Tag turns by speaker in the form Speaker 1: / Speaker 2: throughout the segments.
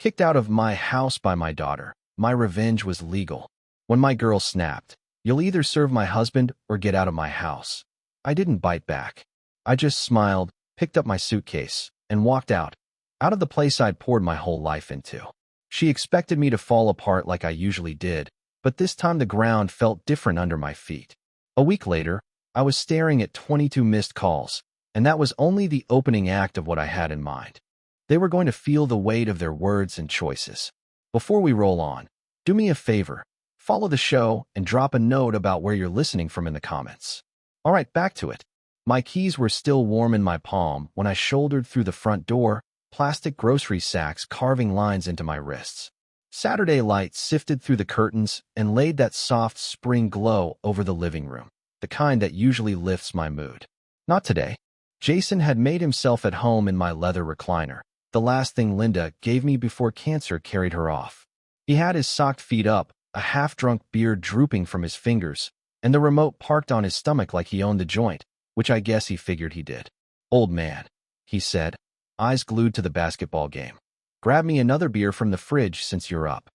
Speaker 1: Kicked out of my house by my daughter. My revenge was legal. When my girl snapped, "You'll either serve my husband or get out of my house." I didn't bite back. I just smiled, picked up my suitcase, and walked out of the place I'd poured my whole life into. She expected me to fall apart like I usually did, but this time the ground felt different under my feet. A week later, I was staring at 22 missed calls, and that was only the opening act of what I had in mind. They were going to feel the weight of their words and choices. Before we roll on, do me a favor, follow the show and drop a note about where you're listening from in the comments. All right, back to it. My keys were still warm in my palm when I shouldered through the front door, plastic grocery sacks carving lines into my wrists. Saturday light sifted through the curtains and laid that soft spring glow over the living room, the kind that usually lifts my mood. Not today. Jason had made himself at home in my leather recliner, the last thing Linda gave me before cancer carried her off. He had his socked feet up, a half-drunk beard drooping from his fingers, and the remote parked on his stomach like he owned the joint, which I guess he figured he did. "Old man," he said, eyes glued to the basketball game. "Grab me another beer from the fridge since you're up."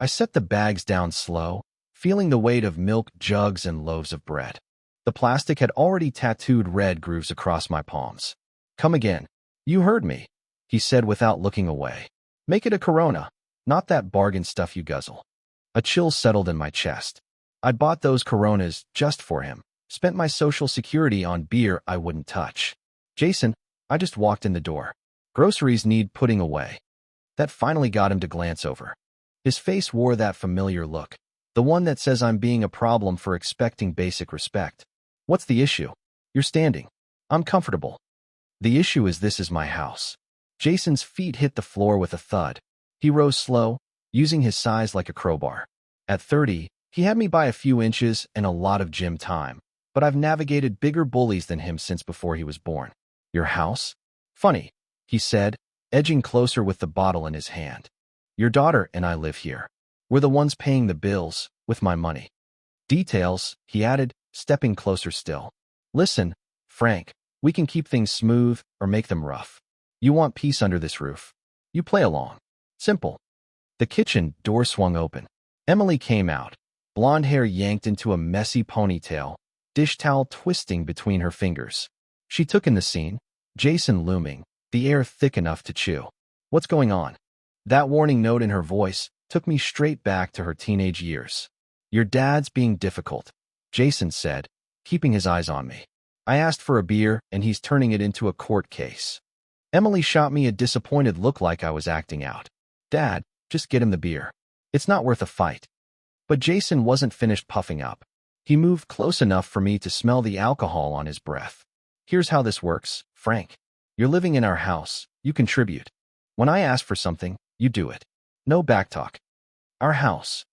Speaker 1: I set the bags down slow, feeling the weight of milk jugs and loaves of bread. The plastic had already tattooed red grooves across my palms. "Come again." "You heard me," he said without looking away. "Make it a Corona, not that bargain stuff you guzzle." A chill settled in my chest. I'd bought those Coronas just for him, spent my social security on beer I wouldn't touch. "Jason," I just walked in the door. "Groceries need putting away." That finally got him to glance over. His face wore that familiar look, the one that says I'm being a problem for expecting basic respect. "What's the issue?" "You're standing." "I'm comfortable." "The issue is this is my house." Jason's feet hit the floor with a thud. He rose slow, using his size like a crowbar. At 30, he had me by a few inches and a lot of gym time, but I've navigated bigger bullies than him since before he was born. "Your house?" "Funny," he said, edging closer with the bottle in his hand. "Your daughter and I live here. We're the ones paying the bills, with my money." "Details," he added, stepping closer still. "Listen, Frank, we can keep things smooth or make them rough. You want peace under this roof. You play along. Simple." The kitchen door swung open. Emily came out, blonde hair yanked into a messy ponytail, dish towel twisting between her fingers. She took in the scene, Jason looming, the air thick enough to chew. "What's going on?" That warning note in her voice took me straight back to her teenage years. "Your dad's being difficult," Jason said, keeping his eyes on me. "I asked for a beer, and he's turning it into a court case." Emily shot me a disappointed look like I was acting out. "Dad, just get him the beer. It's not worth a fight." But Jason wasn't finished puffing up. He moved close enough for me to smell the alcohol on his breath. "Here's how this works, Frank. You're living in our house. You contribute. When I ask for something, you do it. No backtalk. Our house."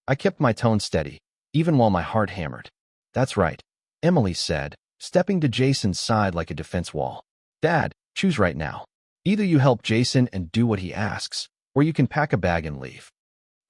Speaker 1: I kept my tone steady, even while my heart hammered. "That's right," Emily said, stepping to Jason's side like a defense wall. "Dad, choose right now. Either you help Jason and do what he asks, or you can pack a bag and leave."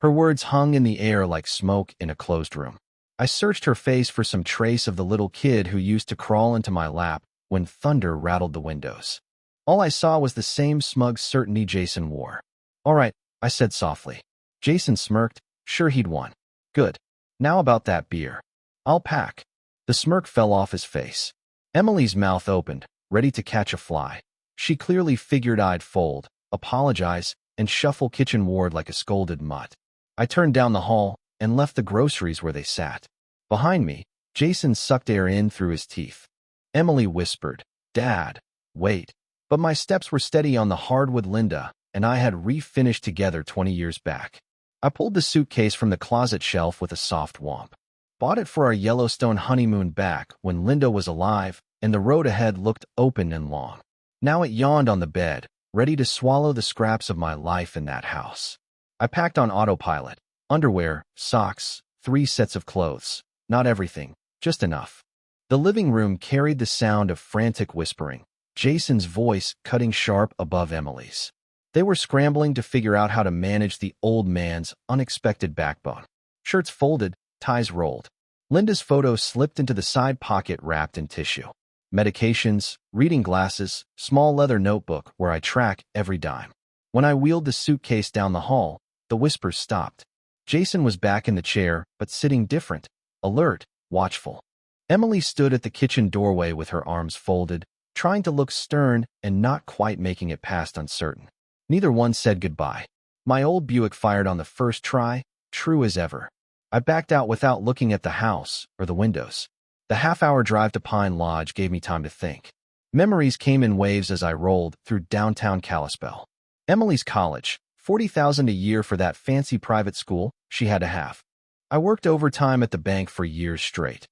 Speaker 1: Her words hung in the air like smoke in a closed room. I searched her face for some trace of the little kid who used to crawl into my lap when thunder rattled the windows. All I saw was the same smug certainty Jason wore. "All right," I said softly. Jason smirked, sure he'd won. "Good. Now about that beer." "I'll pack." The smirk fell off his face. Emily's mouth opened, ready to catch a fly. She clearly figured I'd fold, apologize, and shuffle kitchenward like a scolded mutt. I turned down the hall and left the groceries where they sat. Behind me, Jason sucked air in through his teeth. Emily whispered, "Dad, wait." But my steps were steady on the hardwood Linda, and I had refinished together 20 years back. I pulled the suitcase from the closet shelf with a soft whomp. Bought it for our Yellowstone honeymoon back when Linda was alive and the road ahead looked open and long. Now it yawned on the bed, ready to swallow the scraps of my life in that house. I packed on autopilot. Underwear, socks, 3 sets of clothes. Not everything, just enough. The living room carried the sound of frantic whispering, Jason's voice cutting sharp above Emily's. They were scrambling to figure out how to manage the old man's unexpected backbone. Shirts folded, ties rolled. Linda's photo slipped into the side pocket wrapped in tissue. Medications, reading glasses, small leather notebook where I track every dime. When I wheeled the suitcase down the hall, the whispers stopped. Jason was back in the chair, but sitting different, alert, watchful. Emily stood at the kitchen doorway with her arms folded, trying to look stern and not quite making it past uncertain. Neither one said goodbye. My old Buick fired on the first try, true as ever. I backed out without looking at the house or the windows. The half-hour drive to Pine Lodge gave me time to think. Memories came in waves as I rolled through downtown Kalispell. Emily's college, $40,000 a year for that fancy private school she had to have. I worked overtime at the bank for years straight.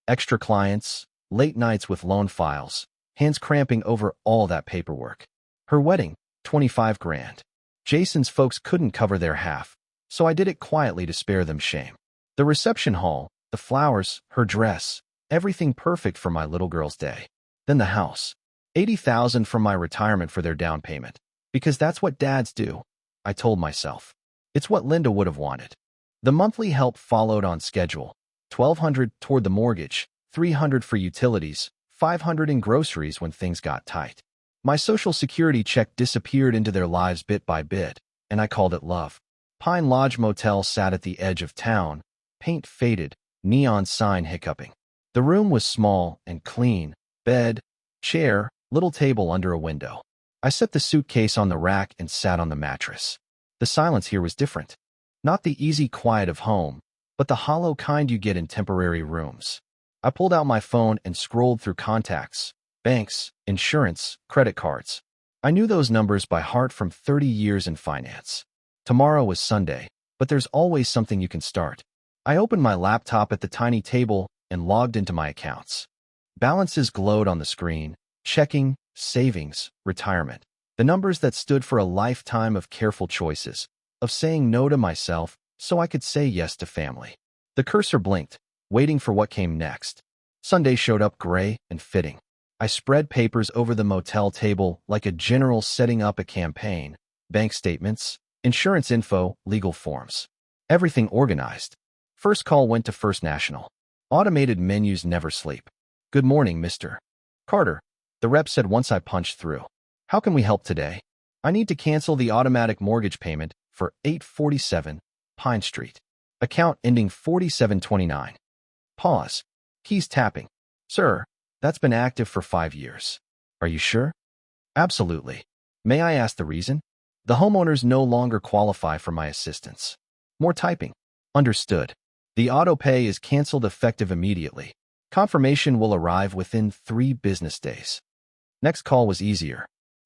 Speaker 1: Extra clients, late nights with loan files, hands cramping over all that paperwork. Her wedding, $25,000. Jason's folks couldn't cover their half, so I did it quietly to spare them shame. The reception hall, the flowers, her dress, everything perfect for my little girl's day. Then the house. $80,000 from my retirement for their down payment. Because that's what dads do, I told myself. It's what Linda would have wanted. The monthly help followed on schedule. $1,200 toward the mortgage, $300 for utilities, $500 in groceries when things got tight. My Social Security check disappeared into their lives bit by bit, and I called it love. Pine Lodge Motel sat at the edge of town, paint faded, neon sign hiccuping. The room was small and clean, bed, chair, little table under a window. I set the suitcase on the rack and sat on the mattress. The silence here was different. Not the easy quiet of home, but the hollow kind you get in temporary rooms. I pulled out my phone and scrolled through contacts, banks, insurance, credit cards. I knew those numbers by heart from 30 years in finance. Tomorrow was Sunday, but there's always something you can start. I opened my laptop at the tiny table and logged into my accounts. Balances glowed on the screen: checking, savings, retirement. The numbers that stood for a lifetime of careful choices, of saying no to myself so I could say yes to family. The cursor blinked, waiting for what came next. Sunday showed up gray and fitting. I spread papers over the motel table like a general setting up a campaign: bank statements, insurance info, legal forms. Everything organized. First call went to First National. Automated menus never sleep. "Good morning, Mr. Carter," the rep said once I punched through. "How can we help today? I need to cancel the automatic mortgage payment for 847 Pine Street. Account ending 4729. Pause. Keys tapping. "Sir, that's been active for 5 years. Are you sure?" "Absolutely. May I ask the reason?" "The homeowners no longer qualify for my assistance." More typing. "Understood. The auto pay is canceled effective immediately. Confirmation will arrive within 3 business days." Next call was easier.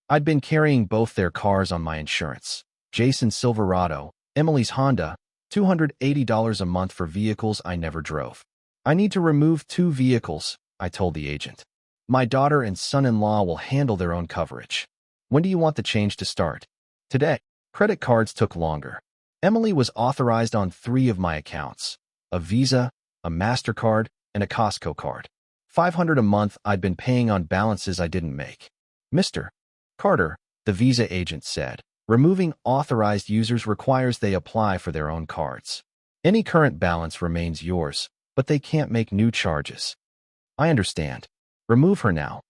Speaker 1: I'd been carrying both their cars on my insurance. Jason's Silverado, Emily's Honda, $280 a month for vehicles I never drove. "I need to remove 2 vehicles," I told the agent. "My daughter and son-in-law will handle their own coverage." "When do you want the change to start?" "Today." Credit cards took longer. Emily was authorized on 3 of my accounts: a Visa, a MasterCard, and a Costco card. $500 a month I'd been paying on balances I didn't make. "Mr. Carter," the Visa agent said, "removing authorized users requires they apply for their own cards. Any current balance remains yours, but they can't make new charges." "I understand. Remove her now."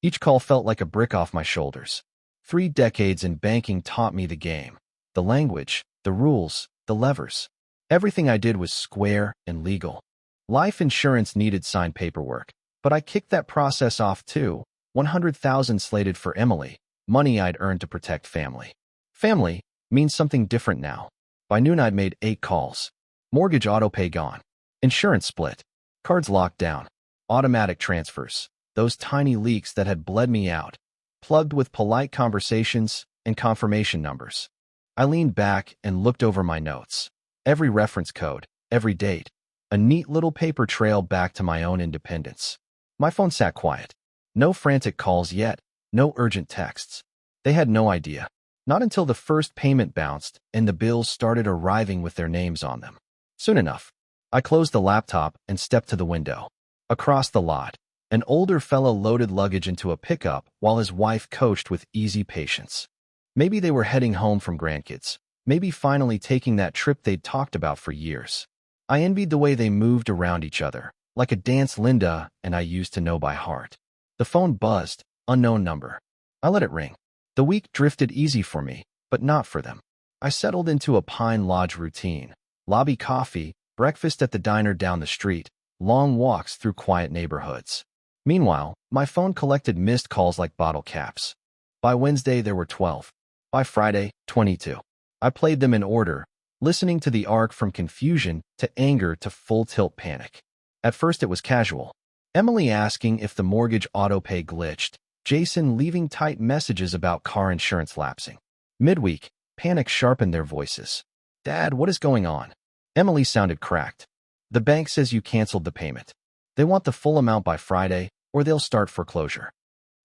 Speaker 1: Each call felt like a brick off my shoulders. 3 decades in banking taught me the game. The language, the rules, the levers. Everything I did was square and legal. Life insurance needed signed paperwork, but I kicked that process off too. $100,000 slated for Emily, money I'd earned to protect family. Family means something different now. By noon I'd made 8 calls. Mortgage autopay gone. Insurance split. Cards locked down. Automatic transfers. Those tiny leaks that had bled me out. Plugged with polite conversations and confirmation numbers. I leaned back and looked over my notes. Every reference code, every date. A neat little paper trail back to my own independence. My phone sat quiet. No frantic calls yet, no urgent texts. They had no idea. Not until the first payment bounced and the bills started arriving with their names on them. Soon enough, I closed the laptop and stepped to the window. Across the lot, an older fellow loaded luggage into a pickup while his wife coached with easy patience. Maybe they were heading home from grandkids. Maybe finally taking that trip they'd talked about for years. I envied the way they moved around each other, like a dance Linda and I used to know by heart. The phone buzzed, unknown number. I let it ring. The week drifted easy for me, but not for them. I settled into a Pine Lodge routine. Lobby coffee, breakfast at the diner down the street, long walks through quiet neighborhoods. Meanwhile, my phone collected missed calls like bottle caps. By Wednesday, there were 12. By Friday, 22. I played them in order, listening to the arc from confusion to anger to full-tilt panic. At first, it was casual. Emily asking if the mortgage autopay glitched, Jason leaving tight messages about car insurance lapsing. Midweek, panic sharpened their voices. Dad, what is going on? Emily sounded cracked. The bank says you canceled the payment. They want the full amount by Friday, or they'll start foreclosure.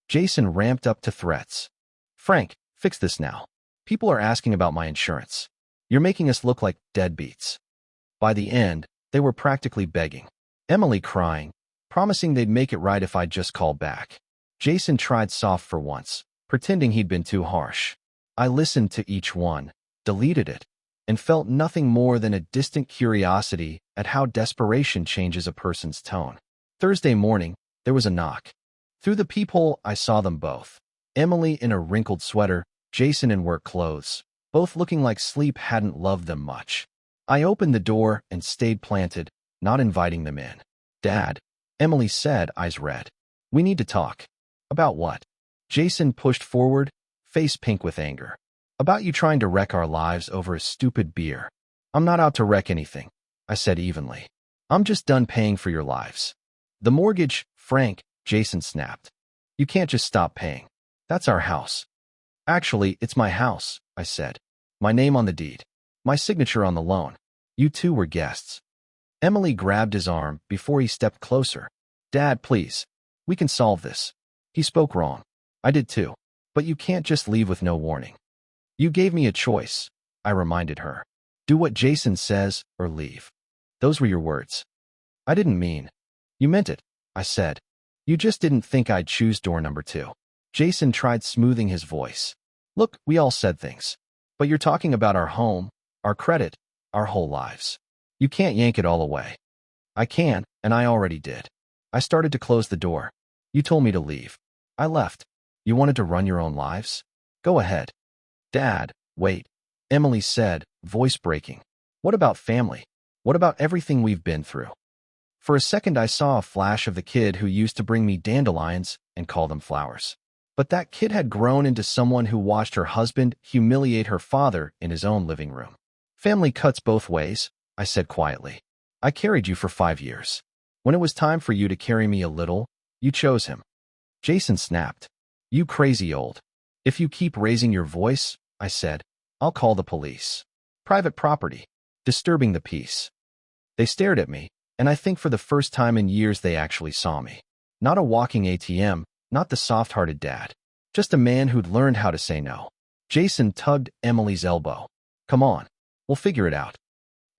Speaker 1: Jason ramped up to threats. Frank, fix this now. People are asking about my insurance. You're making us look like deadbeats. By the end, they were practically begging. Emily crying, promising they'd make it right if I'd just call back. Jason tried soft for once, pretending he'd been too harsh. I listened to each one, deleted it, and felt nothing more than a distant curiosity at how desperation changes a person's tone. Thursday morning, there was a knock. Through the peephole, I saw them both. Emily in a wrinkled sweater, Jason in work clothes, both looking like sleep hadn't loved them much. I opened the door and stayed planted, not inviting them in. Dad, Emily said, eyes red. We need to talk. About what? Jason pushed forward, face pink with anger. About you trying to wreck our lives over a stupid beer. I'm not out to wreck anything, I said evenly. I'm just done paying for your lives. The mortgage, Frank, Jason snapped. You can't just stop paying. That's our house. Actually, it's my house, I said. My name on the deed. My signature on the loan. You two were guests. Emily grabbed his arm before he stepped closer. Dad, please. We can solve this. He spoke wrong. I did too. But you can't just leave with no warning. You gave me a choice, I reminded her. Do what Jason says or leave. Those were your words. I didn't mean. You meant it, I said. You just didn't think I'd choose door number 2. Jason tried smoothing his voice. Look, we all said things. But you're talking about our home, our credit, our whole lives. You can't yank it all away. I can, and I already did. I started to close the door. You told me to leave. I left. You wanted to run your own lives? Go ahead. Dad, wait. Emily said, voice breaking. What about family? What about everything we've been through? For a second, I saw a flash of the kid who used to bring me dandelions and call them flowers. But that kid had grown into someone who watched her husband humiliate her father in his own living room. Family cuts both ways, I said quietly. I carried you for 5 years. When it was time for you to carry me a little, you chose him. Jason snapped. You crazy old. If you keep raising your voice, I said, I'll call the police. Private property. Disturbing the peace. They stared at me, and I think for the first time in years they actually saw me. Not a walking ATM, not the soft-hearted dad. Just a man who'd learned how to say no. Jason tugged Emily's elbow. Come on, we'll figure it out.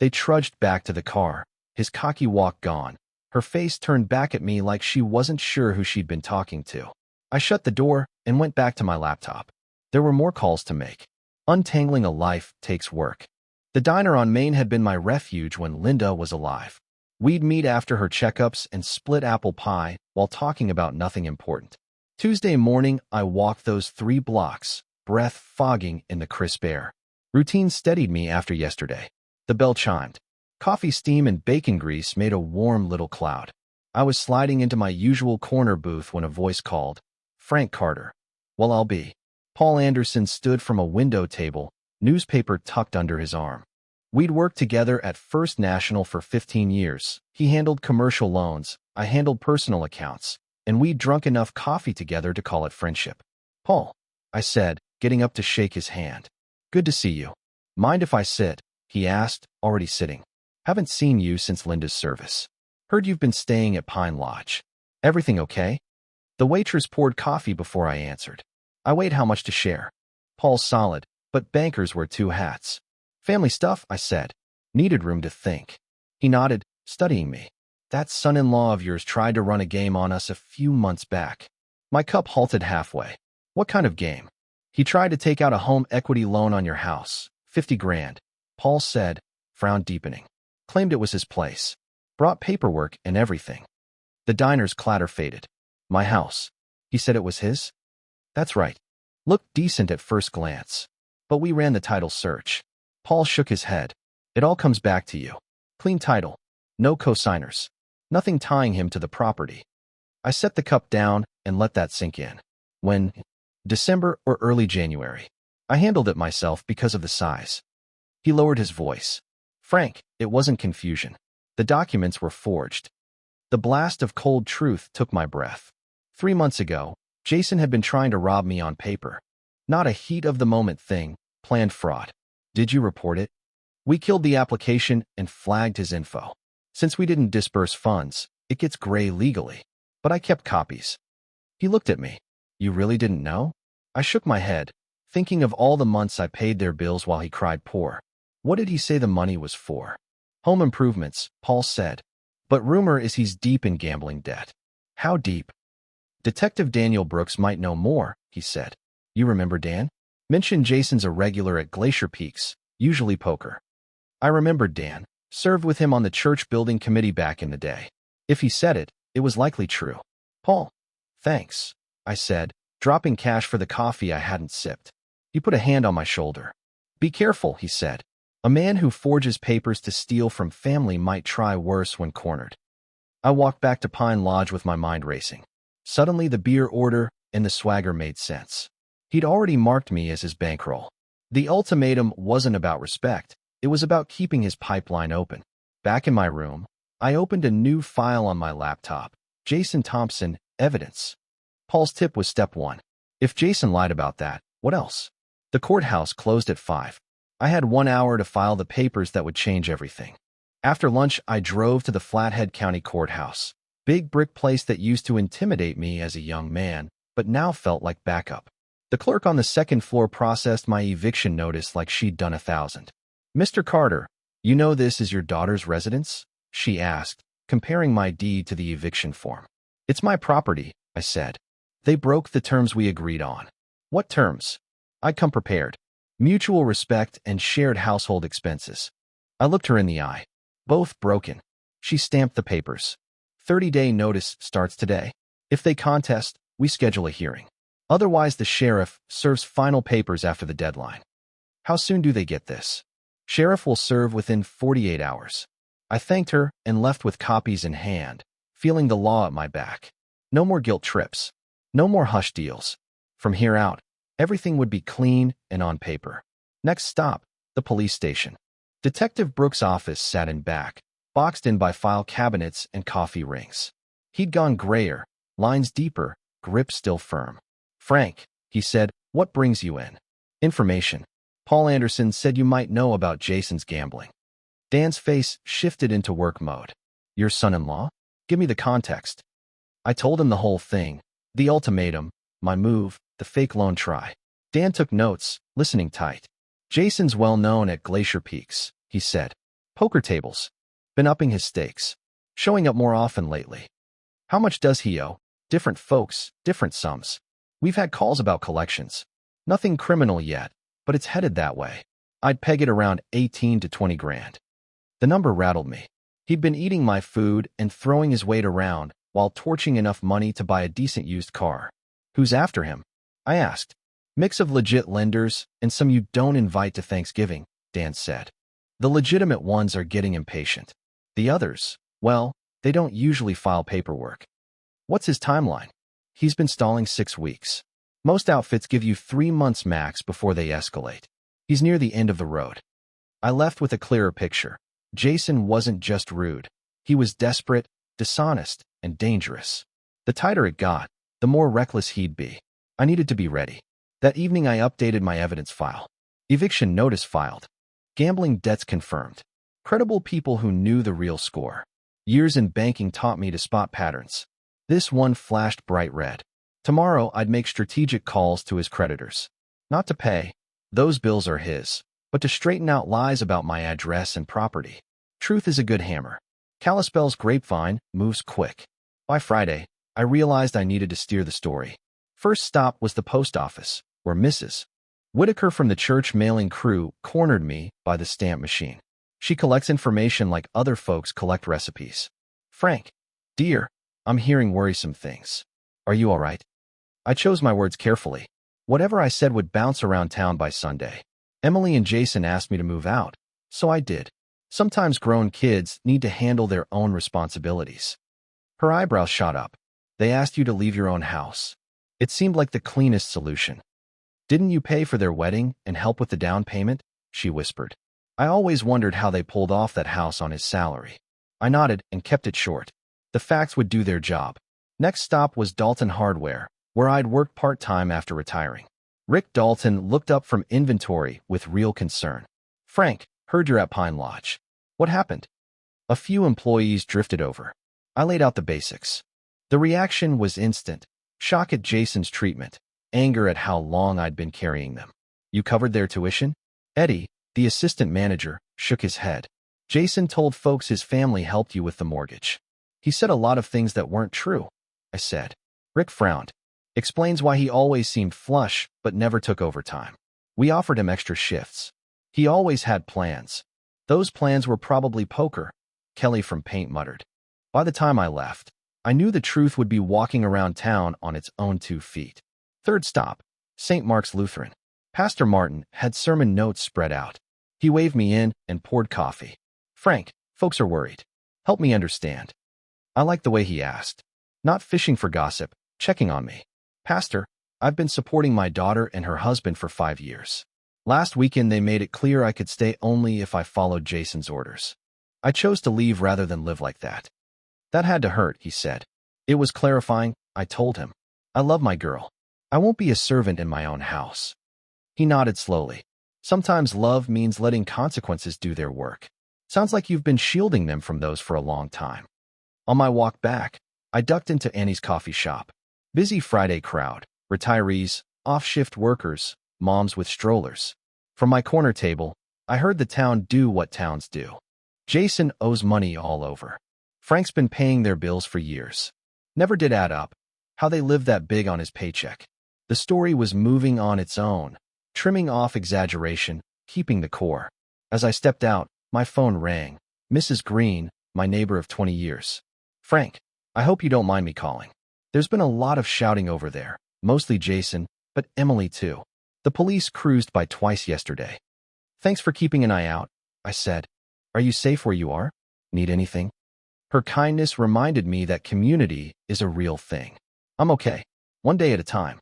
Speaker 1: They trudged back to the car, his cocky walk gone. Her face turned back at me like she wasn't sure who she'd been talking to. I shut the door and went back to my laptop. There were more calls to make. Untangling a life takes work. The diner on Main had been my refuge when Linda was alive. We'd meet after her checkups and split apple pie while talking about nothing important. Tuesday morning, I walked those 3 blocks, breath fogging in the crisp air. Routine steadied me after yesterday. The bell chimed. Coffee steam and bacon grease made a warm little cloud. I was sliding into my usual corner booth when a voice called, Frank Carter. Well, I'll be. Paul Anderson stood from a window table, newspaper tucked under his arm. We'd worked together at First National for 15 years. He handled commercial loans, I handled personal accounts, and we'd drunk enough coffee together to call it friendship. Paul, I said, getting up to shake his hand. Good to see you. Mind if I sit? He asked, already sitting. Haven't seen you since Linda's service. Heard you've been staying at Pine Lodge. Everything okay? The waitress poured coffee before I answered. I weighed how much to share. Paul's solid, but bankers wear 2 hats. Family stuff, I said. Needed room to think. He nodded, studying me. That son-in-law of yours tried to run a game on us a few months back. My cup halted halfway. What kind of game? He tried to take out a home equity loan on your house. 50 grand. Paul said, frown deepening. Claimed it was his place. Brought paperwork and everything. The diner's clatter faded. My house. He said it was his? That's right. Looked decent at first glance. But we ran the title search. Paul shook his head. It all comes back to you. Clean title. No co-signers. Nothing tying him to the property. I set the cup down and let that sink in. When? December or early January. I handled it myself because of the size. He lowered his voice. Frank, it wasn't confusion. The documents were forged. The blast of cold truth took my breath. 3 months ago, Jason had been trying to rob me on paper. Not a heat-of-the-moment thing, planned fraud. Did you report it? We killed the application and flagged his info. Since we didn't disperse funds, it gets gray legally. But I kept copies. He looked at me. You really didn't know? I shook my head, thinking of all the months I paid their bills while he cried poor. What did he say the money was for? Home improvements, Paul said. But rumor is he's deep in gambling debt. How deep? Detective Daniel Brooks might know more, he said. You remember Dan? Mentioned Jason's a regular at Glacier Peaks, usually poker. I remembered Dan. Served with him on the church building committee back in the day. If he said it, it was likely true. Paul. Thanks, I said, dropping cash for the coffee I hadn't sipped. He put a hand on my shoulder. Be careful, he said. A man who forges papers to steal from family might try worse when cornered. I walked back to Pine Lodge with my mind racing. Suddenly the beer order and the swagger made sense. He'd already marked me as his bankroll. The ultimatum wasn't about respect. It was about keeping his pipeline open. Back in my room, I opened a new file on my laptop. Jason Thompson, evidence. Paul's tip was step 1. If Jason lied about that, what else? The courthouse closed at 5. I had 1 hour to file the papers that would change everything. After lunch, I drove to the Flathead County Courthouse. Big brick place that used to intimidate me as a young man, but now felt like backup. The clerk on the second floor processed my eviction notice like she'd done 1,000. Mr. Carter, you know this is your daughter's residence? She asked, comparing my deed to the eviction form. It's my property, I said. They broke the terms we agreed on. What terms? I'd come prepared. Mutual respect and shared household expenses. I looked her in the eye. Both broken. She stamped the papers. 30-day notice starts today. If they contest, we schedule a hearing. Otherwise, the sheriff serves final papers after the deadline. How soon do they get this? Sheriff will serve within 48 hours. I thanked her and left with copies in hand, feeling the law at my back. No more guilt trips. No more hush deals. From here out, everything would be clean and on paper. Next stop, the police station. Detective Brooks' office sat in back, boxed in by file cabinets and coffee rings. He'd gone grayer, lines deeper, grip still firm. Frank, he said, what brings you in? Information. Paul Anderson said you might know about Jason's gambling. Dan's face shifted into work mode. Your son-in-law? Give me the context. I told him the whole thing. The ultimatum, my move, the fake loan try. Dan took notes, listening tight. Jason's well known at Glacier Peaks, he said. Poker tables. Been upping his stakes. Showing up more often lately. How much does he owe? Different folks, different sums. We've had calls about collections. Nothing criminal yet, but it's headed that way. I'd peg it around 18 to 20 grand. The number rattled me. He'd been eating my food and throwing his weight around while torching enough money to buy a decent used car. Who's after him? I asked. Mix of legit lenders and some you don't invite to Thanksgiving, Dan said. The legitimate ones are getting impatient. The others, well, they don't usually file paperwork. What's his timeline? He's been stalling 6 weeks. Most outfits give you 3 months max before they escalate. He's near the end of the road. I left with a clearer picture. Jason wasn't just rude. He was desperate, dishonest, and dangerous. The tighter it got, the more reckless he'd be. I needed to be ready. That evening I updated my evidence file. Eviction notice filed. Gambling debts confirmed. Credible people who knew the real score. Years in banking taught me to spot patterns. This one flashed bright red. Tomorrow I'd make strategic calls to his creditors. Not to pay. Those bills are his. But to straighten out lies about my address and property. Truth is a good hammer. Kalispell's grapevine moves quick. By Friday, I realized I needed to steer the story. First stop was the post office, where Mrs. Whitaker from the church mailing crew cornered me by the stamp machine. She collects information like other folks collect recipes. Frank, dear, I'm hearing worrisome things. Are you all right? I chose my words carefully. Whatever I said would bounce around town by Sunday. Emily and Jason asked me to move out, so I did. Sometimes grown kids need to handle their own responsibilities. Her eyebrows shot up. They asked you to leave your own house. It seemed like the cleanest solution. Didn't you pay for their wedding and help with the down payment? She whispered. I always wondered how they pulled off that house on his salary. I nodded and kept it short. The facts would do their job. Next stop was Dalton Hardware, where I'd worked part-time after retiring. Rick Dalton looked up from inventory with real concern. Frank, heard you're at Pine Lodge. What happened? A few employees drifted over. I laid out the basics. The reaction was instant. Shock at Jason's treatment. Anger at how long I'd been carrying them. You covered their tuition? Eddie, the assistant manager, shook his head. Jason told folks his family helped you with the mortgage. He said a lot of things that weren't true, I said. Rick frowned. Explains why he always seemed flush but never took overtime. We offered him extra shifts. He always had plans. Those plans were probably poker, Kelly from Paint muttered. By the time I left, I knew the truth would be walking around town on its own 2 feet. Third stop, St. Mark's Lutheran. Pastor Martin had sermon notes spread out. He waved me in and poured coffee. Frank, folks are worried. Help me understand. I liked the way he asked. Not fishing for gossip, checking on me. Pastor, I've been supporting my daughter and her husband for 5 years. Last weekend they made it clear I could stay only if I followed Jason's orders. I chose to leave rather than live like that. That had to hurt, he said. It was clarifying, I told him. I love my girl. I won't be a servant in my own house. He nodded slowly. Sometimes love means letting consequences do their work. Sounds like you've been shielding them from those for a long time. On my walk back, I ducked into Annie's coffee shop. Busy Friday crowd, retirees, off-shift workers, moms with strollers. From my corner table, I heard the town do what towns do. Jason owes money all over. Frank's been paying their bills for years. Never did add up. How they lived that big on his paycheck. The story was moving on its own, trimming off exaggeration, keeping the core. As I stepped out, my phone rang. Mrs. Green, my neighbor of 20 years. Frank, I hope you don't mind me calling. There's been a lot of shouting over there, mostly Jason, but Emily too. The police cruised by twice yesterday. Thanks for keeping an eye out, I said. Are you safe where you are? Need anything? Her kindness reminded me that community is a real thing. I'm okay, one day at a time.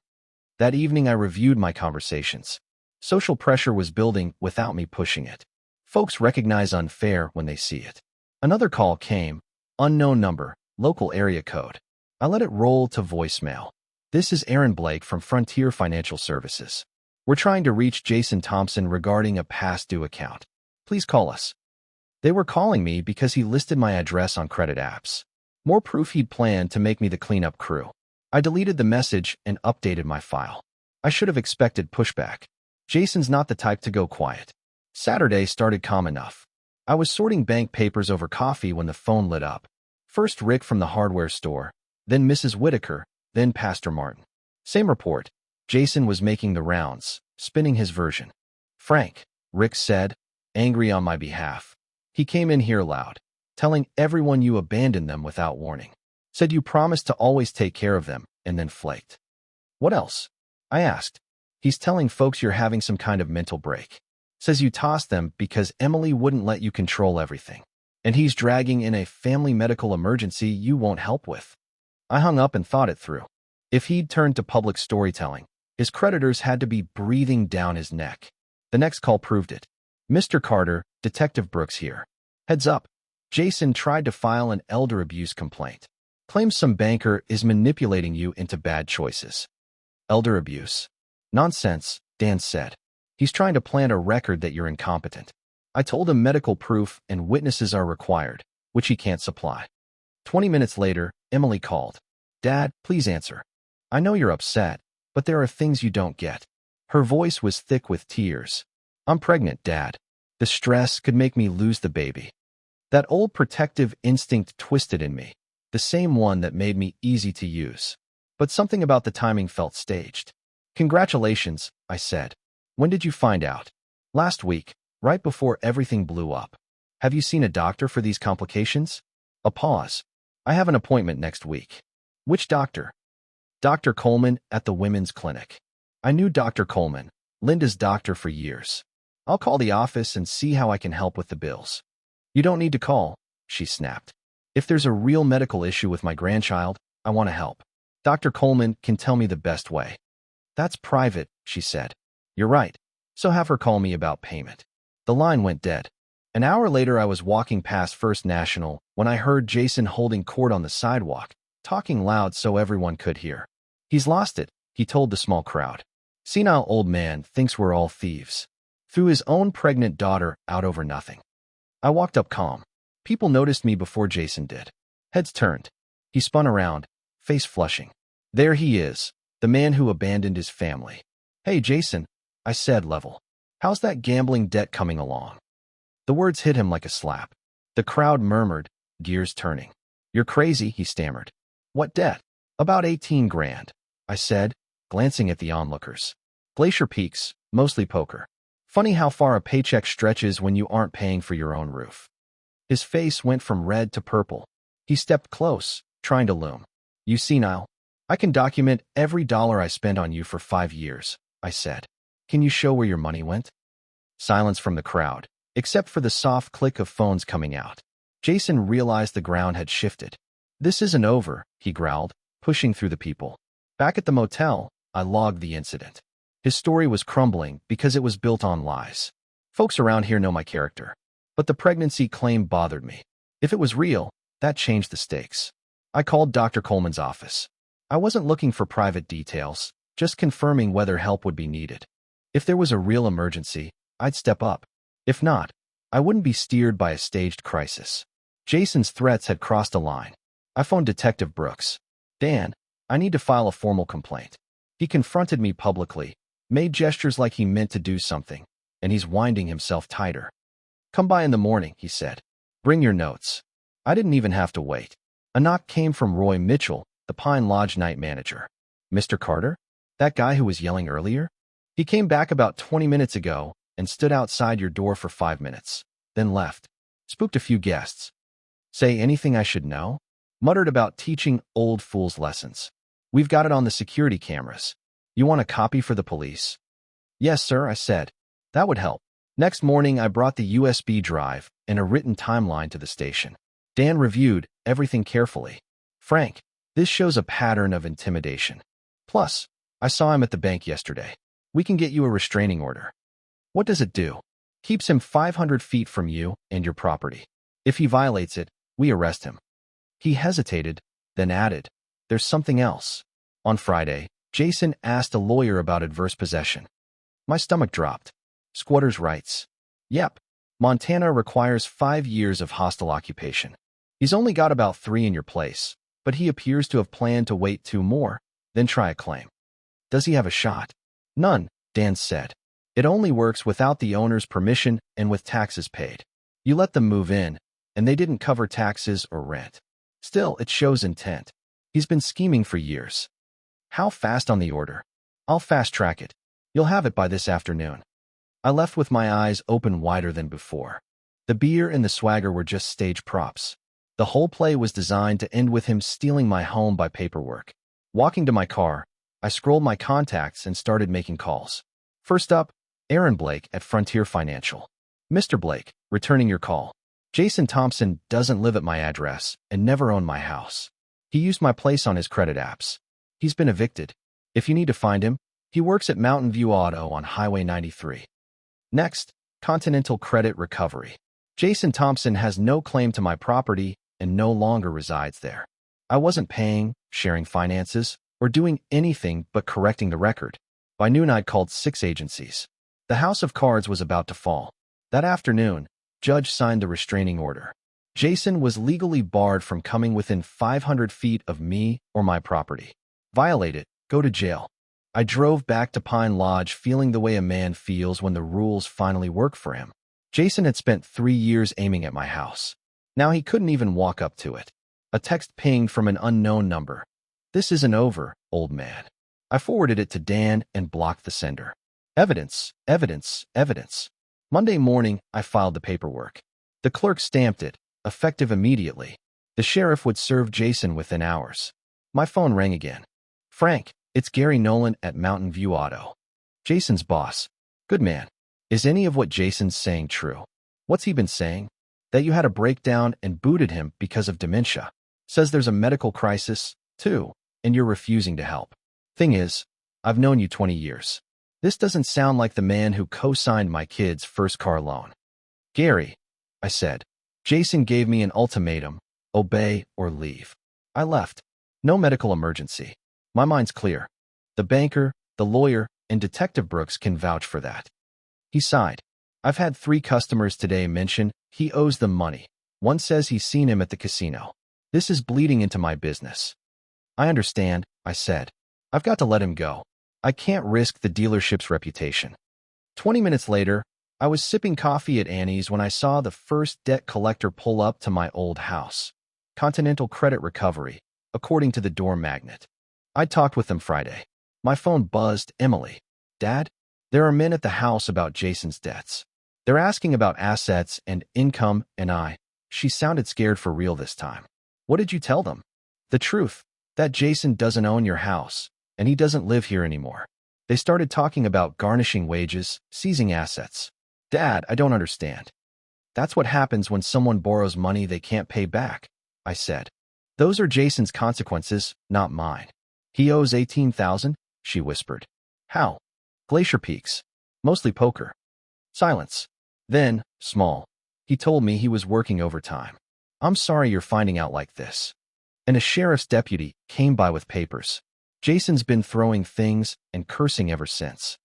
Speaker 1: That evening I reviewed my conversations. Social pressure was building without me pushing it. Folks recognize unfair when they see it. Another call came, unknown number, local area code. I let it roll to voicemail. This is Aaron Blake from Frontier Financial Services. We're trying to reach Jason Thompson regarding a past due account. Please call us. They were calling me because he listed my address on credit apps. More proof he'd planned to make me the cleanup crew. I deleted the message and updated my file. I should have expected pushback. Jason's not the type to go quiet. Saturday started calm enough. I was sorting bank papers over coffee when the phone lit up. First Rick from the hardware store, then Mrs. Whitaker, then Pastor Martin. Same report. Jason was making the rounds, spinning his version. Frank, Rick said, angry on my behalf. He came in here loud, telling everyone you abandoned them without warning. Said you promised to always take care of them, and then flaked. What else? I asked. He's telling folks you're having some kind of mental break. Says you tossed them because Emily wouldn't let you control everything. And he's dragging in a family medical emergency you won't help with. I hung up and thought it through. If he'd turned to public storytelling, his creditors had to be breathing down his neck. The next call proved it. Mr. Carter, Detective Brooks here. Heads up. Jason tried to file an elder abuse complaint. Claims some banker is manipulating you into bad choices. Elder abuse. Nonsense, Dan said. He's trying to plant a record that you're incompetent. I told him medical proof and witnesses are required, which he can't supply. 20 minutes later, Emily called. Dad, please answer. I know you're upset, but there are things you don't get. Her voice was thick with tears. I'm pregnant, Dad. The stress could make me lose the baby. That old protective instinct twisted in me, the same one that made me easy to use. But something about the timing felt staged. Congratulations, I said. When did you find out? Last week, right before everything blew up. Have you seen a doctor for these complications? A pause. I have an appointment next week. Which doctor? Dr. Coleman at the women's clinic. I knew Dr. Coleman, Linda's doctor for years. I'll call the office and see how I can help with the bills. You don't need to call, she snapped. If there's a real medical issue with my grandchild, I want to help. Dr. Coleman can tell me the best way. That's private, she said. You're right. So have her call me about payment. The line went dead. An hour later, I was walking past First National when I heard Jason holding court on the sidewalk, talking loud so everyone could hear. He's lost it, he told the small crowd. Senile old man thinks we're all thieves. Threw his own pregnant daughter out over nothing. I walked up calm. People noticed me before Jason did. Heads turned. He spun around, face flushing. There he is, the man who abandoned his family. Hey, Jason, I said level. How's that gambling debt coming along? The words hit him like a slap. The crowd murmured, gears turning. You're crazy, he stammered. What debt? About 18 grand, I said, glancing at the onlookers. Glacier Peaks, mostly poker. Funny how far a paycheck stretches when you aren't paying for your own roof. His face went from red to purple. He stepped close, trying to loom. You senile. I can document every dollar I spent on you for 5 years, I said. Can you show where your money went? Silence from the crowd, except for the soft click of phones coming out. Jason realized the ground had shifted. This isn't over, he growled, pushing through the people. Back at the motel, I logged the incident. His story was crumbling because it was built on lies. Folks around here know my character. But the pregnancy claim bothered me. If it was real, that changed the stakes. I called Dr. Coleman's office. I wasn't looking for private details, just confirming whether help would be needed. If there was a real emergency, I'd step up. If not, I wouldn't be steered by a staged crisis. Jason's threats had crossed a line. I phoned Detective Brooks. Dan, I need to file a formal complaint. He confronted me publicly, made gestures like he meant to do something, and he's winding himself tighter. Come by in the morning, he said. Bring your notes. I didn't even have to wait. A knock came from Roy Mitchell, the Pine Lodge night manager. Mr. Carter? That guy who was yelling earlier? He came back about 20 minutes ago and stood outside your door for 5 minutes, then left. Spooked a few guests. Say anything I should know? Muttered about teaching old fools lessons. We've got it on the security cameras. You want a copy for the police? Yes, sir, I said. That would help. Next morning, I brought the USB drive and a written timeline to the station. Dan reviewed everything carefully. Frank, this shows a pattern of intimidation. Plus, I saw him at the bank yesterday. We can get you a restraining order. What does it do? Keeps him 500 feet from you and your property. If he violates it, we arrest him. He hesitated, then added, there's something else. On Friday, Jason asked a lawyer about adverse possession. My stomach dropped. Squatters' rights. Yep. Montana requires 5 years of hostile occupation. He's only got about 3 in your place, but he appears to have planned to wait 2 more, then try a claim. Does he have a shot? None, Dan said. It only works without the owner's permission and with taxes paid. You let them move in, and they didn't cover taxes or rent. Still, it shows intent. He's been scheming for years. How fast on the order? I'll fast-track it. You'll have it by this afternoon. I left with my eyes open wider than before. The beer and the swagger were just stage props. The whole play was designed to end with him stealing my home by paperwork. Walking to my car, I scrolled my contacts and started making calls. First up, Aaron Blake at Frontier Financial. Mr. Blake, returning your call. Jason Thompson doesn't live at my address and never owned my house. He used my place on his credit apps. He's been evicted. If you need to find him, he works at Mountain View Auto on Highway 93. Next, Continental Credit Recovery. Jason Thompson has no claim to my property and no longer resides there. I wasn't paying, sharing finances, or doing anything but correcting the record. By noon, I'd called 6 agencies. The house of cards was about to fall. That afternoon, Judge signed the restraining order. Jason was legally barred from coming within 500 feet of me or my property. Violate it, go to jail. I drove back to Pine Lodge feeling the way a man feels when the rules finally work for him. Jason had spent 3 years aiming at my house. Now he couldn't even walk up to it. A text pinged from an unknown number. This isn't over, old man. I forwarded it to Dan and blocked the sender. Evidence, evidence, evidence. Monday morning, I filed the paperwork. The clerk stamped it, effective immediately. The sheriff would serve Jason within hours. My phone rang again. Frank, it's Gary Nolan at Mountain View Auto. Jason's boss. Good man. Is any of what Jason's saying true? What's he been saying? That you had a breakdown and booted him because of dementia. Says there's a medical crisis, too, and you're refusing to help. Thing is, I've known you 20 years. This doesn't sound like the man who co-signed my kid's first car loan. Gary, I said. Jason gave me an ultimatum, obey or leave. I left. No medical emergency. My mind's clear. The banker, the lawyer, and Detective Brooks can vouch for that. He sighed. I've had 3 customers today mention he owes them money. One says he's seen him at the casino. This is bleeding into my business. I understand, I said. I've got to let him go. I can't risk the dealership's reputation. 20 minutes later, I was sipping coffee at Annie's when I saw the first debt collector pull up to my old house. Continental Credit Recovery, according to the door magnet. I talked with them Friday. My phone buzzed. Emily. Dad? There are men at the house about Jason's debts. They're asking about assets and income, and she sounded scared for real this time. What did you tell them? The truth, that Jason doesn't own your house, and he doesn't live here anymore. They started talking about garnishing wages, seizing assets. Dad, I don't understand. That's what happens when someone borrows money they can't pay back, I said. Those are Jason's consequences, not mine. He owes $18,000, she whispered. How? Glacier Peaks. Mostly poker. Silence. Then, small. He told me he was working overtime. I'm sorry you're finding out like this. And a sheriff's deputy came by with papers. Jason's been throwing things and cursing ever since.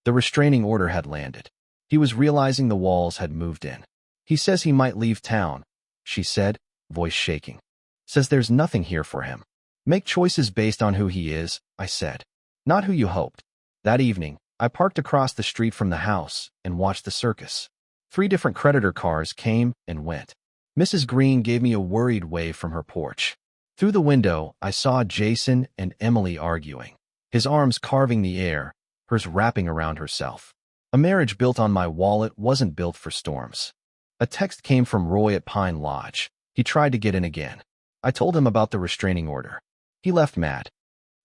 Speaker 1: The restraining order had landed. He was realizing the walls had moved in. He says he might leave town, she said, voice shaking. Says there's nothing here for him. Make choices based on who he is, I said. Not who you hoped. That evening, I parked across the street from the house and watched the circus. 3 different creditor cars came and went. Mrs. Green gave me a worried wave from her porch. Through the window, I saw Jason and Emily arguing. His arms carving the air, hers wrapping around herself. A marriage built on my wallet wasn't built for storms. A text came from Roy at Pine Lodge. He tried to get in again. I told him about the restraining order. He left mad.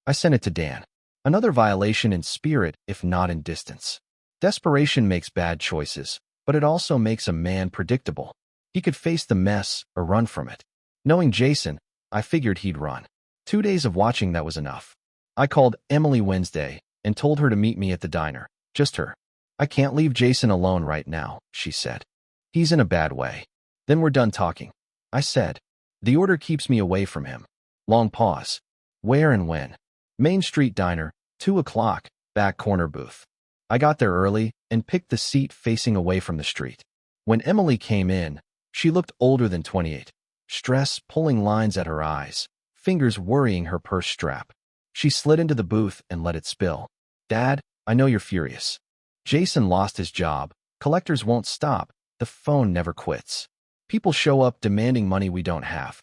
Speaker 1: I sent it to Dan. Another violation in spirit, if not in distance. Desperation makes bad choices, but it also makes a man predictable. He could face the mess or run from it. Knowing Jason, I figured he'd run. 2 days of watching that was enough. I called Emily Wednesday and told her to meet me at the diner. Just her. I can't leave Jason alone right now, she said. He's in a bad way. Then we're done talking. I said. The order keeps me away from him. Long pause. Where and when? Main Street Diner, 2 o'clock, back corner booth. I got there early and picked the seat facing away from the street. When Emily came in, she looked older than 28. Stress pulling lines at her eyes, fingers worrying her purse strap. She slid into the booth and let it spill. Dad, I know you're furious. Jason lost his job. Collectors won't stop. The phone never quits. People show up demanding money we don't have.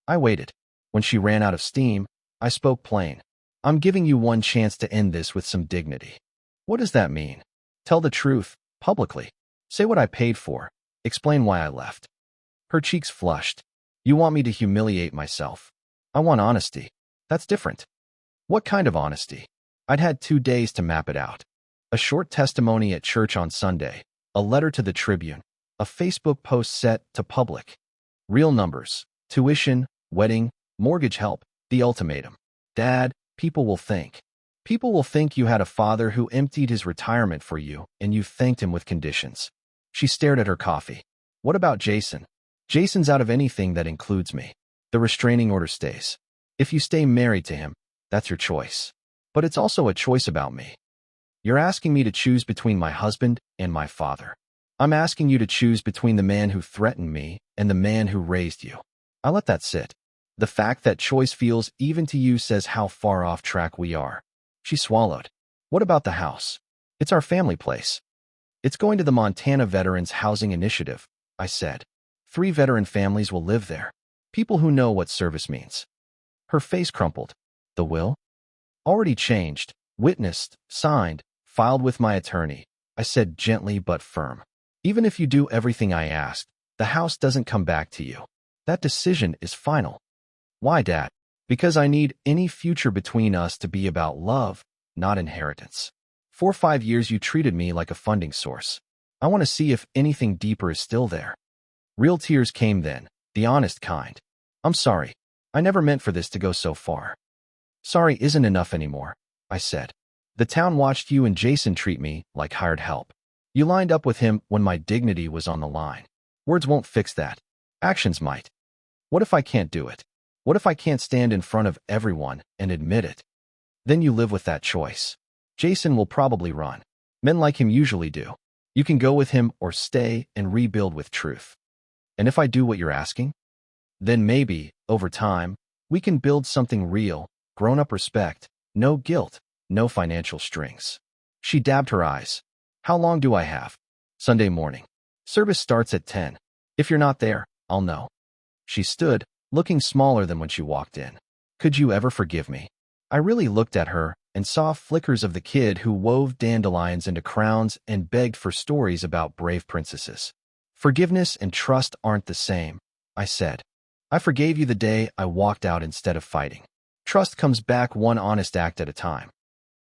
Speaker 1: I waited. When she ran out of steam, I spoke plain. I'm giving you one chance to end this with some dignity. What does that mean? Tell the truth, publicly. Say what I paid for. Explain why I left. Her cheeks flushed. You want me to humiliate myself. I want honesty. That's different. What kind of honesty? I'd had 2 days to map it out. A short testimony at church on Sunday, a letter to the Tribune, a Facebook post set to public. Real numbers, tuition, wedding, mortgage help, the ultimatum. Dad, people will think. People will think you had a father who emptied his retirement for you and you thanked him with conditions. She stared at her coffee. What about Jason? Jason's out of anything that includes me. The restraining order stays. If you stay married to him, that's your choice. But it's also a choice about me. You're asking me to choose between my husband and my father. I'm asking you to choose between the man who threatened me and the man who raised you. I let that sit. The fact that choice feels even to you says how far off track we are. She swallowed. What about the house? It's our family place. It's going to the Montana Veterans Housing Initiative, I said. 3 veteran families will live there. People who know what service means. Her face crumpled. The will? Already changed, witnessed, signed, filed with my attorney, I said gently but firm. Even if you do everything I asked, the house doesn't come back to you. That decision is final. Why, Dad? Because I need any future between us to be about love, not inheritance. For 5 years you treated me like a funding source. I want to see if anything deeper is still there. Real tears came then, the honest kind. I'm sorry. I never meant for this to go so far. Sorry isn't enough anymore, I said. The town watched you and Jason treat me like hired help. You lined up with him when my dignity was on the line. Words won't fix that. Actions might. What if I can't do it? What if I can't stand in front of everyone and admit it? Then you live with that choice. Jason will probably run. Men like him usually do. You can go with him or stay and rebuild with truth. And if I do what you're asking? Then maybe, over time, we can build something real, grown-up respect, no guilt, no financial strings. She dabbed her eyes. How long do I have? Sunday morning. Service starts at 10. If you're not there, I'll know. She stood, looking smaller than when she walked in. Could you ever forgive me? I really looked at her and saw flickers of the kid who wove dandelions into crowns and begged for stories about brave princesses. Forgiveness and trust aren't the same, I said. I forgave you the day I walked out instead of fighting. Trust comes back one honest act at a time.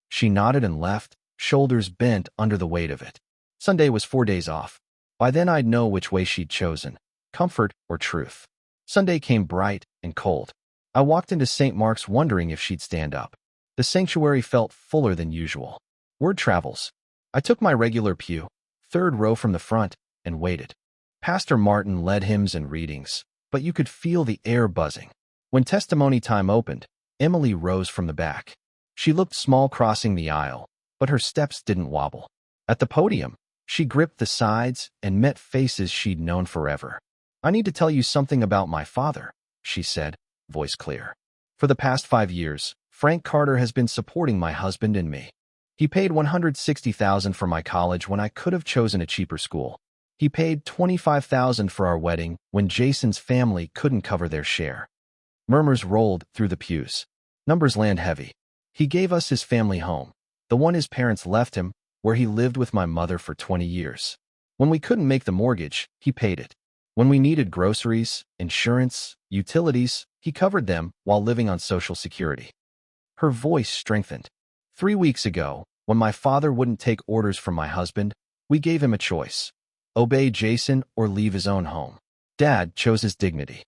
Speaker 1: She nodded and left, shoulders bent under the weight of it. Sunday was 4 days off. By then I'd know which way she'd chosen, comfort or truth. Sunday came bright and cold. I walked into St. Mark's wondering if she'd stand up. The sanctuary felt fuller than usual. Word travels. I took my regular pew, third row from the front, and waited. Pastor Martin led hymns and readings, but you could feel the air buzzing. When testimony time opened, Emily rose from the back. She looked small crossing the aisle, but her steps didn't wobble. At the podium, she gripped the sides and met faces she'd known forever. I need to tell you something about my father, she said, voice clear. For the past 5 years, Frank Carter has been supporting my husband and me. He paid $160,000 for my college when I could have chosen a cheaper school. He paid $25,000 for our wedding when Jason's family couldn't cover their share. Murmurs rolled through the pews. Numbers land heavy. He gave us his family home, the one his parents left him, where he lived with my mother for 20 years. When we couldn't make the mortgage, he paid it. When we needed groceries, insurance, utilities, he covered them while living on Social Security. Her voice strengthened. 3 weeks ago, when my father wouldn't take orders from my husband, we gave him a choice. Obey Jason or leave his own home. Dad chose his dignity.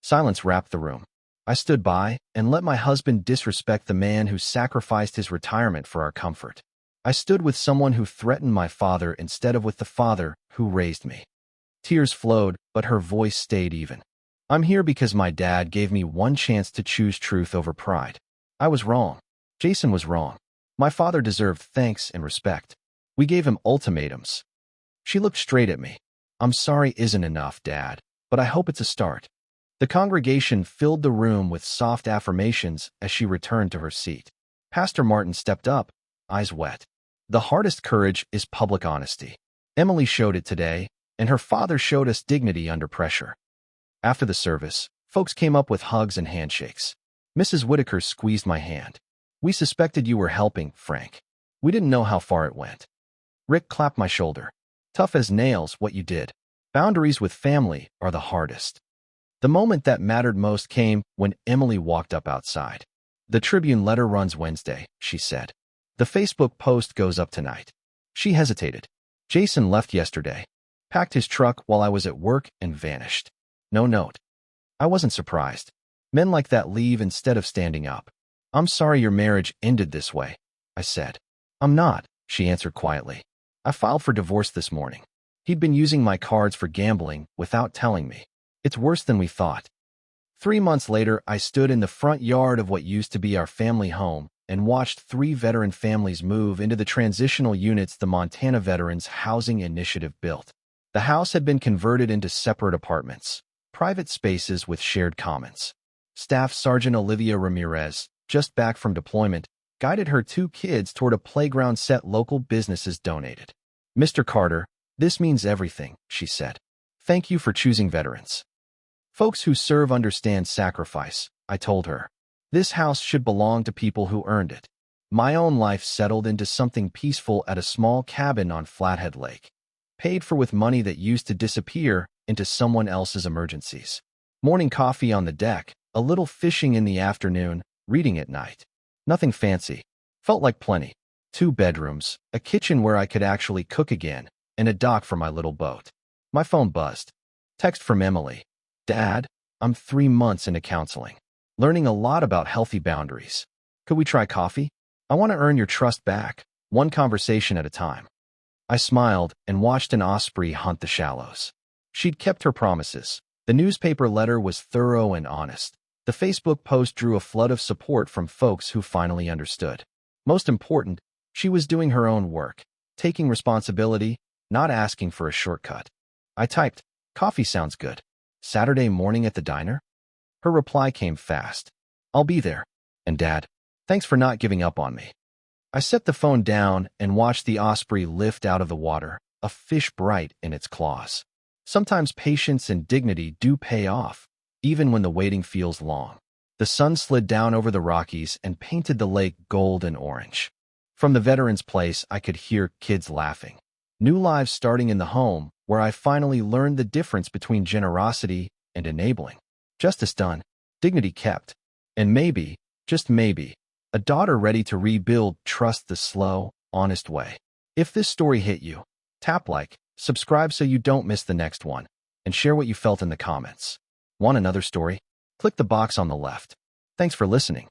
Speaker 1: Silence wrapped the room. I stood by and let my husband disrespect the man who sacrificed his retirement for our comfort. I stood with someone who threatened my father instead of with the father who raised me. Tears flowed, but her voice stayed even. I'm here because my dad gave me one chance to choose truth over pride. I was wrong. Jason was wrong. My father deserved thanks and respect. We gave him ultimatums. She looked straight at me. I'm sorry isn't enough, Dad, but I hope it's a start. The congregation filled the room with soft affirmations as she returned to her seat. Pastor Martin stepped up, eyes wet. The hardest courage is public honesty. Emily showed it today, and her father showed us dignity under pressure. After the service, folks came up with hugs and handshakes. Mrs. Whitaker squeezed my hand. We suspected you were helping, Frank. We didn't know how far it went. Rick clapped my shoulder. Tough as nails, what you did. Boundaries with family are the hardest. The moment that mattered most came when Emily walked up outside. The Tribune letter runs Wednesday, she said. The Facebook post goes up tonight. She hesitated. Jason left yesterday, packed his truck while I was at work and vanished. No note. I wasn't surprised. Men like that leave instead of standing up. I'm sorry your marriage ended this way, I said. I'm not, she answered quietly. I filed for divorce this morning. He'd been using my cards for gambling without telling me. It's worse than we thought. 3 months later, I stood in the front yard of what used to be our family home and watched 3 veteran families move into the transitional units the Montana Veterans Housing Initiative built. The house had been converted into separate apartments, private spaces with shared commons. Staff Sergeant Olivia Ramirez, just back from deployment, guided her 2 kids toward a playground set local businesses donated. Mr. Carter, this means everything, she said. Thank you for choosing veterans. Folks who serve understand sacrifice, I told her. This house should belong to people who earned it. My own life settled into something peaceful at a small cabin on Flathead Lake, paid for with money that used to disappear into someone else's emergencies. Morning coffee on the deck, a little fishing in the afternoon, reading at night. Nothing fancy. Felt like plenty. 2 bedrooms, a kitchen where I could actually cook again, and a dock for my little boat. My phone buzzed. Text from Emily. Dad, I'm 3 months into counseling, learning a lot about healthy boundaries. Could we try coffee? I want to earn your trust back, one conversation at a time. I smiled and watched an osprey hunt the shallows. She'd kept her promises. The newspaper letter was thorough and honest. The Facebook post drew a flood of support from folks who finally understood. Most important, she was doing her own work, taking responsibility, not asking for a shortcut. I typed, "Coffee sounds good. Saturday morning at the diner?" Her reply came fast. "I'll be there. And Dad, thanks for not giving up on me." I set the phone down and watched the osprey lift out of the water, a fish bright in its claws. Sometimes patience and dignity do pay off, even when the waiting feels long. The sun slid down over the Rockies and painted the lake gold and orange. From the veteran's place, I could hear kids laughing. New lives starting in the home, where I finally learned the difference between generosity and enabling. Justice done, dignity kept, and maybe, just maybe, a daughter ready to rebuild trust the slow, honest way. If this story hit you, tap like, subscribe so you don't miss the next one, and share what you felt in the comments. Want another story? Click the box on the left. Thanks for listening.